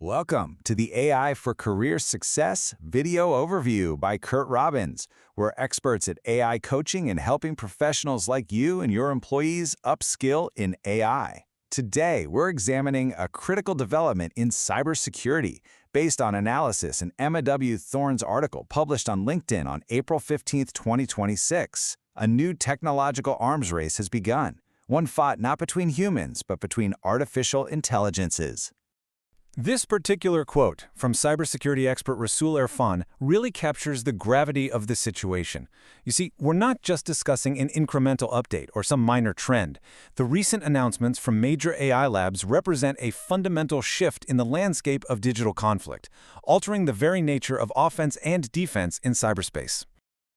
Welcome to the AI for Career Success video overview by Curt Robbins. We're experts at AI coaching and helping professionals like you and your employees upskill in AI. Today, we're examining a critical development in cybersecurity based on analysis in Emma W. Thorne's article published on LinkedIn on April 15, 2026. A new technological arms race has begun, one fought not between humans, but between artificial intelligences. This particular quote from cybersecurity expert Rasul Irfan really captures the gravity of the situation. You see, we're not just discussing an incremental update or some minor trend. The recent announcements from major AI labs represent a fundamental shift in the landscape of digital conflict, altering the very nature of offense and defense in cyberspace.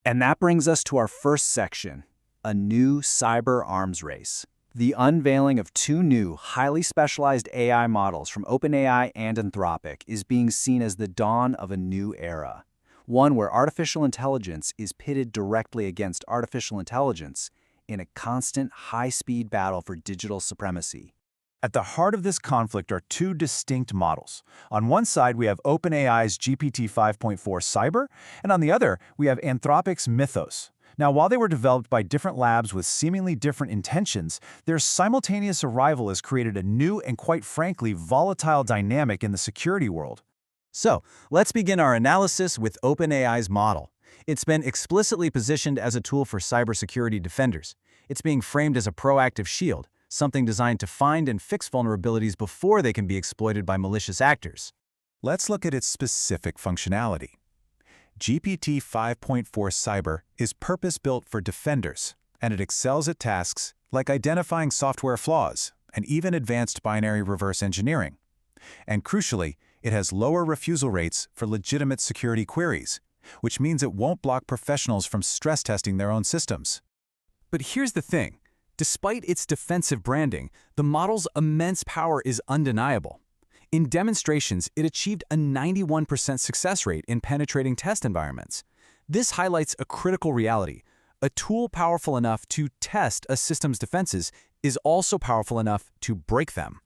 And that brings us to our first section, a new cyber arms race. The unveiling of two new, highly specialized AI models from OpenAI and Anthropic is being seen as the dawn of a new era, one where artificial intelligence is pitted directly against artificial intelligence in a constant, high-speed battle for digital supremacy. At the heart of this conflict are two distinct models. On one side, we have OpenAI's GPT 5.4 Cyber, and on the other, we have Anthropic's Mythos. Now, while they were developed by different labs with seemingly different intentions, their simultaneous arrival has created a new and, quite frankly, volatile dynamic in the security world. So, let's begin our analysis with OpenAI's model. It's been explicitly positioned as a tool for cybersecurity defenders. It's being framed as a proactive shield, something designed to find and fix vulnerabilities before they can be exploited by malicious actors. Let's look at its specific functionality. GPT 5.4 Cyber is purpose-built for defenders, and it excels at tasks like identifying software flaws and even advanced binary reverse engineering. And crucially, it has lower refusal rates for legitimate security queries, which means it won't block professionals from stress testing their own systems. But here's the thing. Despite its defensive branding, the model's immense power is undeniable. In demonstrations, it achieved a 91% success rate in penetrating test environments. This highlights a critical reality. A tool powerful enough to test a system's defenses is also powerful enough to break them.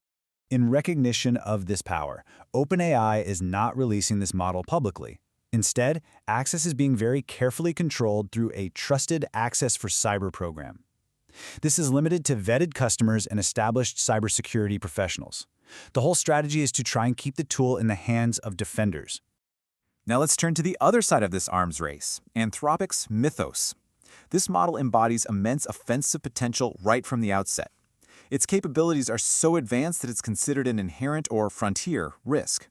In recognition of this power, OpenAI is not releasing this model publicly. Instead, access is being very carefully controlled through a Trusted Access for Cyber program. This is limited to vetted customers and established cybersecurity professionals. The whole strategy is to try and keep the tool in the hands of defenders. Now let's turn to the other side of this arms race, Anthropic's Mythos. This model embodies immense offensive potential right from the outset. Its capabilities are so advanced that it's considered an inherent or frontier risk.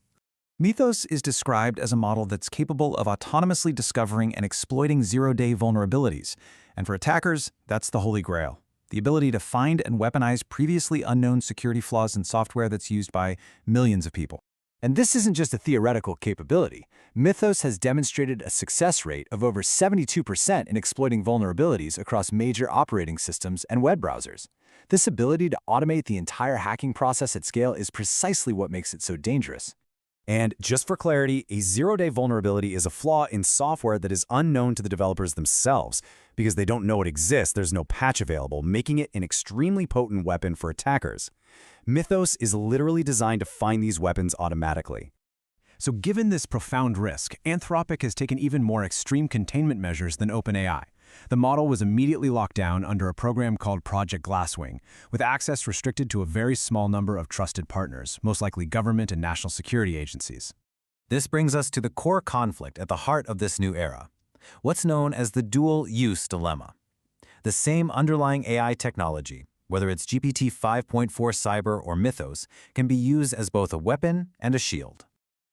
Mythos is described as a model that's capable of autonomously discovering and exploiting zero-day vulnerabilities. And for attackers, that's the holy grail. The ability to find and weaponize previously unknown security flaws in software that's used by millions of people. And this isn't just a theoretical capability. Mythos has demonstrated a success rate of over 72% in exploiting vulnerabilities across major operating systems and web browsers. This ability to automate the entire hacking process at scale is precisely what makes it so dangerous. And just for clarity, a zero-day vulnerability is a flaw in software that is unknown to the developers themselves. Because they don't know it exists, there's no patch available, making it an extremely potent weapon for attackers. Mythos is literally designed to find these weapons automatically. So given this profound risk, Anthropic has taken even more extreme containment measures than OpenAI. The model was immediately locked down under a program called Project Glasswing, with access restricted to a very small number of trusted partners, most likely government and national security agencies. This brings us to the core conflict at the heart of this new era, what's known as the dual-use dilemma. The same underlying AI technology, whether it's GPT 5.4 Cyber or Mythos, can be used as both a weapon and a shield.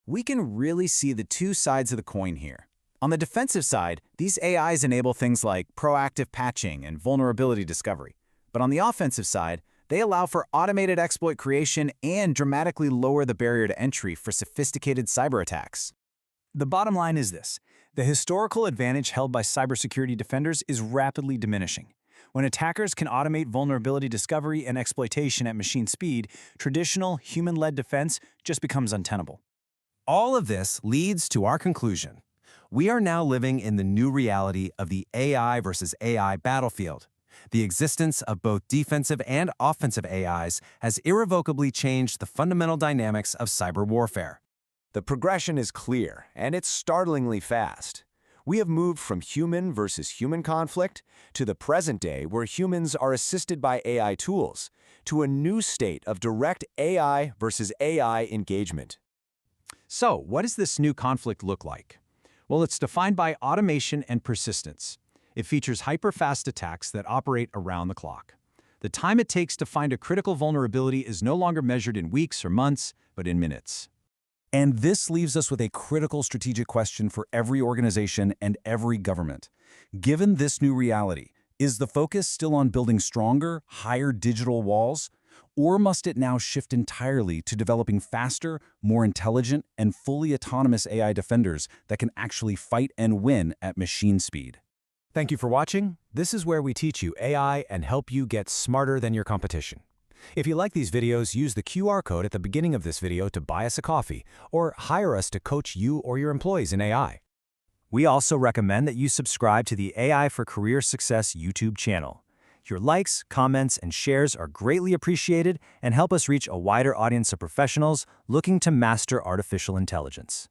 We can really see the two sides of the coin here. On the defensive side, these AIs enable things like proactive patching and vulnerability discovery. But on the offensive side, they allow for automated exploit creation and dramatically lower the barrier to entry for sophisticated cyber attacks. The bottom line is this. The historical advantage held by cybersecurity defenders is rapidly diminishing. When attackers can automate vulnerability discovery and exploitation at machine speed, traditional human-led defense just becomes untenable. All of this leads to our conclusion. We are now living in the new reality of the AI versus AI battlefield. The existence of both defensive and offensive AIs has irrevocably changed the fundamental dynamics of cyber warfare. The progression is clear, and it's startlingly fast. We have moved from human versus human conflict to the present day where humans are assisted by AI tools, to a new state of direct AI versus AI engagement. So, what does this new conflict look like? Well, it's defined by automation and persistence. It features hyper-fast attacks that operate around the clock. The time it takes to find a critical vulnerability is no longer measured in weeks or months, but in minutes. And this leaves us with a critical strategic question for every organization and every government. Given this new reality, is the focus still on building stronger, higher digital walls? Or must it now shift entirely to developing faster, more intelligent, and fully autonomous AI defenders that can actually fight and win at machine speed? Thank you for watching. This is where we teach you AI and help you get smarter than your competition. If you like these videos, use the QR code at the beginning of this video to buy us a coffee or hire us to coach you or your employees in AI. We also recommend that you subscribe to the AI for Career Success YouTube channel. Your likes, comments, and shares are greatly appreciated and help us reach a wider audience of professionals looking to master artificial intelligence.